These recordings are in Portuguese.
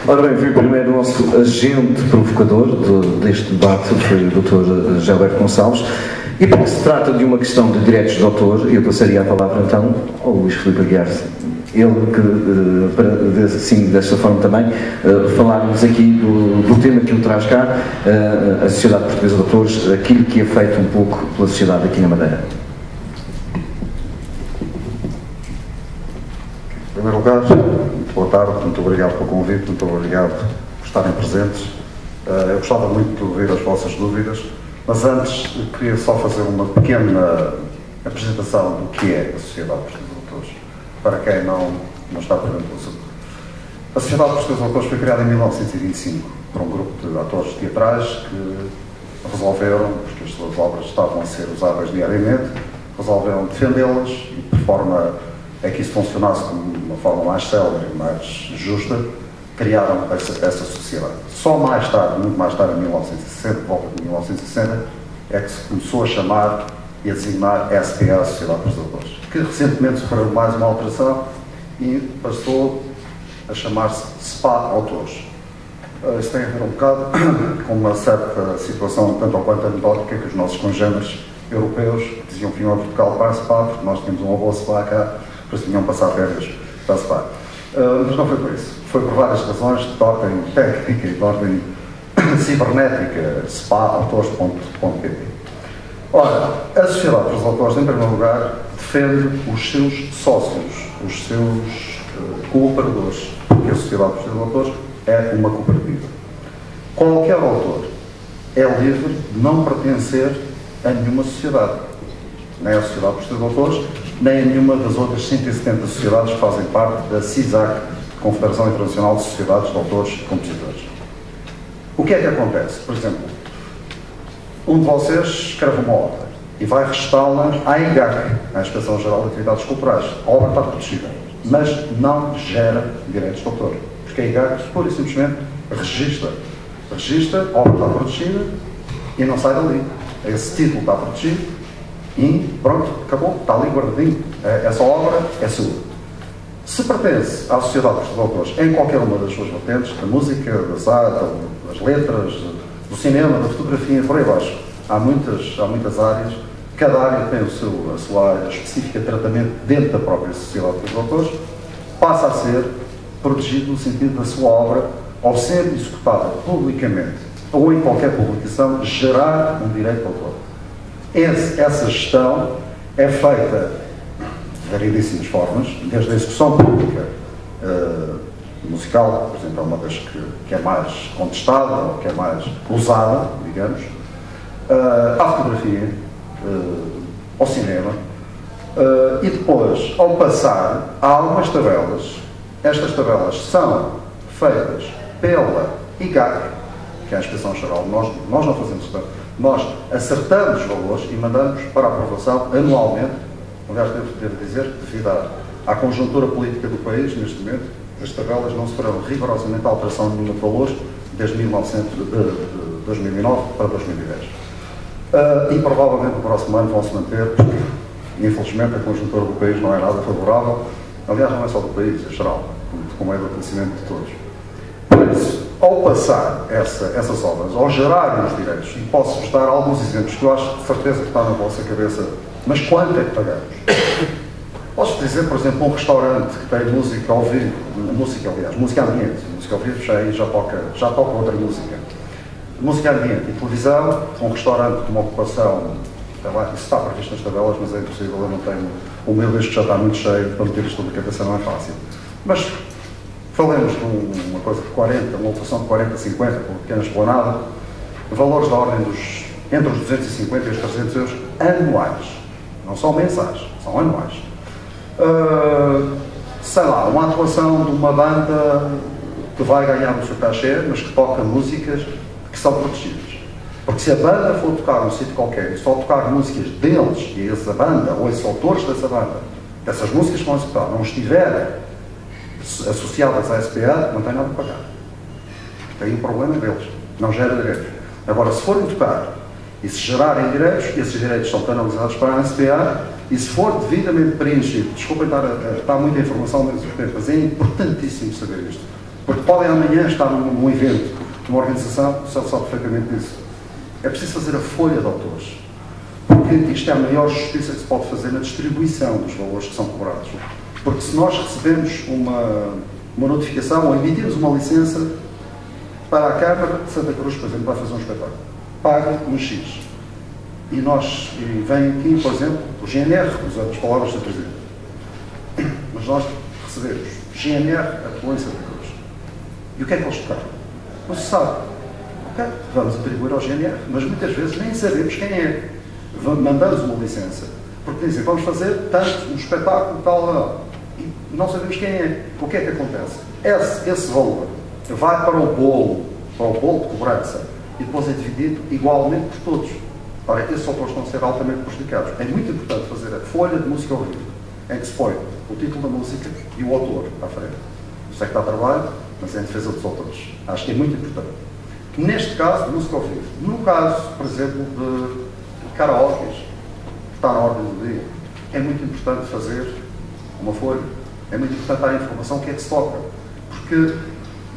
Ora bem, foi primeiro o nosso agente provocador deste debate, foi o Dr. Gilberto Gonçalves, e porque se trata de uma questão de direitos de autor, eu passaria a palavra então ao Luís Filipe Aguiar, ele que, para, assim, desta forma também, falar-nos aqui do tema que ele traz cá, a Sociedade Portuguesa de Autores, aquilo que é feito um pouco pela sociedade aqui na Madeira. Em primeiro lugar, muito boa tarde, muito obrigado pelo convite, muito obrigado por estarem presentes. Eu gostava muito de ouvir as vossas dúvidas, mas antes queria só fazer uma pequena apresentação do que é a Sociedade Portuguesa de Autores, para quem não está por dentro do assunto. A Sociedade Portuguesa de Autores foi criada em 1925 por um grupo de atores teatrais que resolveram, porque as suas obras estavam a ser usadas diariamente, resolveram defendê-las e de forma a que isso funcionasse de uma forma mais célere e mais justa, criaram essa sociedade. Só mais tarde, muito mais tarde, em 1960, volta de 1960, é que se começou a chamar e a designar SPA, Sociedade Portuguesa de Autores, que recentemente sofreu mais uma alteração e passou a chamar-se SPA Autores. Isso tem a ver um bocado com uma certa situação, tanto ou quanto anedótica, que os nossos congêneres europeus diziam que vinham a Portugal para a SPA, porque nós tínhamos uma boa SPA cá, por isso vinham passar férias para a SPA. Mas não foi por isso. Foi por várias razões de ordem técnica e de ordem cibernética, spaautores.pt. Ora, a Sociedade dos Autores, em primeiro lugar, defende os seus sócios, os seus cooperadores, porque a Sociedade dos Autores é uma cooperativa. Qualquer autor é livre de não pertencer a nenhuma sociedade, nem à Sociedade dos Autores, nem a nenhuma das outras 170 sociedades que fazem parte da CISAC, Confederação Internacional de Sociedades de Autores e Compositores. O que é que acontece? Por exemplo, um de vocês escreve uma obra e vai registá-la à IGAC, à Inspeção Geral de Atividades Culturais. A obra está protegida, mas não gera direitos de autor, porque a IGAC, pura e simplesmente, registra, a obra está protegida e não sai dali. Esse título está protegido e pronto, acabou, está ali guardadinho. Essa obra é sua. Se pertence à Sociedade dos Autores em qualquer uma das suas vertentes, da música, das artes, das letras, do cinema, da fotografia, por aí abaixo, há muitas áreas, cada área tem a sua área específica de tratamento dentro da própria Sociedade dos Autores, passa a ser protegido no sentido da sua obra, ao ser executada publicamente ou em qualquer publicação, gerar um direito de autor. Essa gestão é feita de variedíssimas formas, desde a execução pública musical, por exemplo, é uma das que é mais contestada, ou que é mais usada, digamos, à fotografia, ao cinema, e depois, ao passar, há algumas tabelas. Estas tabelas são feitas pela IGAC, que é a Inspeção Geral. Nós não fazemos isso. Nós acertamos valores e mandamos para aprovação anualmente. Aliás, devo dizer que, devido à conjuntura política do país, neste momento, as tabelas não sofreram rigorosamente alteração nenhuma de valores desde 2009 para 2010. E provavelmente no próximo ano vão se manter, porque, infelizmente, a conjuntura do país não é nada favorável. Aliás, não é só do país, é geral, como é do conhecimento de todos. Por isso, ao passar essas obras, ao gerarem os direitos, e posso-vos dar alguns exemplos que eu acho de certeza que está na vossa cabeça, mas quanto é que pagamos? Posso dizer, por exemplo, um restaurante que tem música ao vivo, música ambiente, música ao vivo já toca outra música. Música ambiente e televisão, um restaurante com uma ocupação, isso está previsto nas tabelas, mas é impossível, eu não tenho, o meu disco já está muito cheio, para meter isto na cabeça não é fácil. Mas falemos de uma coisa de 40, uma ocupação de 40, 50, com uma pequena esplanada, valores da ordem entre os 250 e os 300 euros anuais, não são mensais, são anuais. Sei lá, uma atuação de uma banda que vai ganhar o seu cachê, mas que toca músicas que são protegidas. Porque se a banda for tocar num sítio qualquer e só tocar músicas deles e essa banda, ou esses autores dessa banda, essas músicas que vão executar, não estiverem associadas à SPA, não tem nada a pagar. Tem um problema deles, não gera direitos. Agora, se forem tocar e se gerarem direitos, esses direitos são canalizados para a SPA, e se for devidamente preenchido, desculpem dar muita informação ao mesmo tempo, mas é importantíssimo saber isto. Porque podem amanhã estar num evento, numa organização, o Celso sabe perfeitamente disso. É preciso fazer a folha de autores. Porque isto é a maior justiça que se pode fazer na distribuição dos valores que são cobrados. Porque se nós recebemos uma notificação ou emitimos uma licença para a Câmara de Santa Cruz, por exemplo, para fazer um espetáculo, paga um X. E vem aqui, por exemplo, o GNR, usando as palavras do Presidente. Mas nós recebemos GNR atuou em Santa Cruz. E o que é que eles tocaram? Não se sabe. Ok, vamos atribuir ao GNR, mas muitas vezes nem sabemos quem é. Mandamos uma licença, porque dizem, vamos fazer tanto um espetáculo, tal, e não sabemos quem é. O que é que acontece? Esse valor vai para o bolo de cobrança, e depois é dividido igualmente por todos. Ora, esses autores estão a ser altamente prejudicados. É muito importante fazer a folha de música ao vivo, em que se põe o título da música e o autor à frente. Eu sei que está a trabalho, mas é em defesa dos autores. Acho que é muito importante. Neste caso, de música ao vivo. No caso, por exemplo, de karaokes, que está na ordem do dia, é muito importante fazer uma folha. É muito importante dar a informação o que é que se toca. Porque,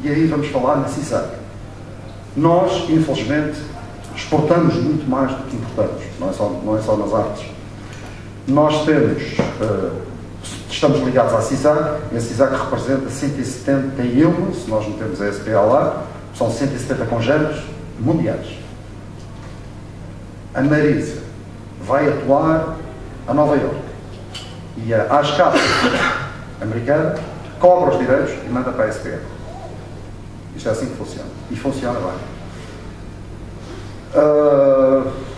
e aí vamos falar na CISAC. Nós, infelizmente, exportamos muito mais do que importamos. Não é só nas artes. Nós estamos ligados à CISAC, e a CISAC representa 171, se nós metemos a SPA lá, são 170 congêneres mundiais. A Marisa vai atuar a Nova Iorque e a ASCAP americana cobra os direitos e manda para a SPA. Isto é assim que funciona. E funciona bem.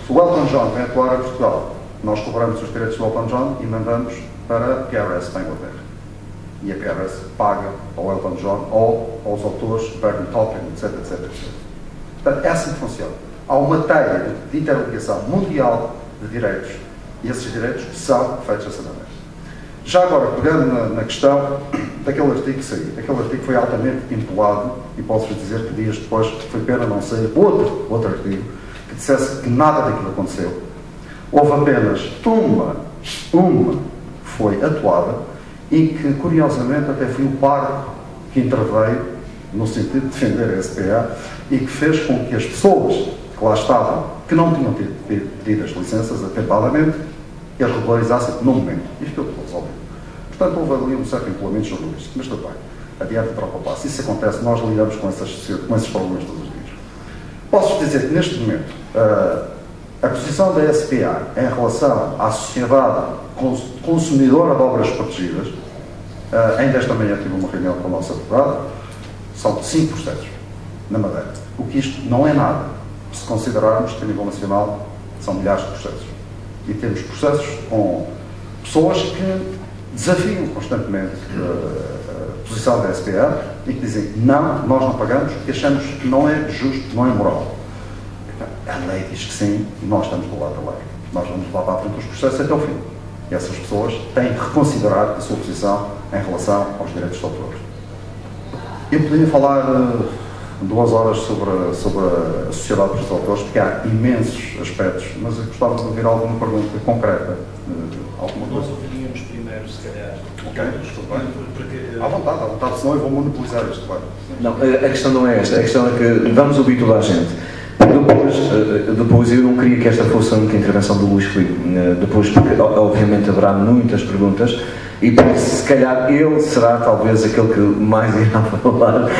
O Elton John vem atuar em Portugal. Nós cobramos os direitos do Elton John e mandamos para a PRS da Inglaterra. E a PRS paga ao Elton John ou aos autores, Bernie Taupin, etc, etc, etc. Portanto, é assim que funciona. Há uma teia de interligação mundial de direitos e esses direitos são feitos dessa maneira. Já agora, pegando na questão daquele artigo que saiu, aquele artigo foi altamente empolado e posso-vos dizer que dias depois foi pena não sair outro artigo que dissesse que nada daquilo aconteceu. Houve apenas uma foi atuada e que, curiosamente, até foi o parque que interveio no sentido de defender a SPA e que fez com que as pessoas que lá estavam, que não tinham pedido as licenças atempadamente, as regularizassem no momento. E ficou tudo resolvido. Portanto, houve ali um certo empolamento jornalístico. Mas tudo bem. Adiante, troca o passo. Isso acontece, nós lidamos com esses problemas todos os dias. Posso dizer que, neste momento, a posição da SPA em relação à sociedade consumidora de obras protegidas, ainda esta manhã tive uma reunião com o nosso advogado, são 5 processos na Madeira. O que isto não é nada, se considerarmos que a nível nacional são milhares de processos. E temos processos com pessoas que desafiam constantemente a posição da SPA e que dizem, não, nós não pagamos e achamos que não é justo, não é moral. A lei diz que sim e nós estamos do lado da lei. Nós vamos levar para a frente os processos até o fim. E essas pessoas têm que reconsiderar a sua posição em relação aos direitos de autores. Eu poderia falar 2 horas sobre a sociedade dos autores, porque há imensos aspectos, mas eu gostava de ouvir alguma pergunta concreta. Alguma coisa. Nós ouviríamos primeiro, se calhar. Ok, tudo bem. Porque, à vontade, senão eu vou monopolizar isto, claro. Não, a questão não é esta, a questão é que vamos ouvir toda a gente. Depois eu não queria que esta fosse a única intervenção do Luís Filipe, depois porque obviamente haverá muitas perguntas e por isso se calhar ele será talvez aquele que mais irá falar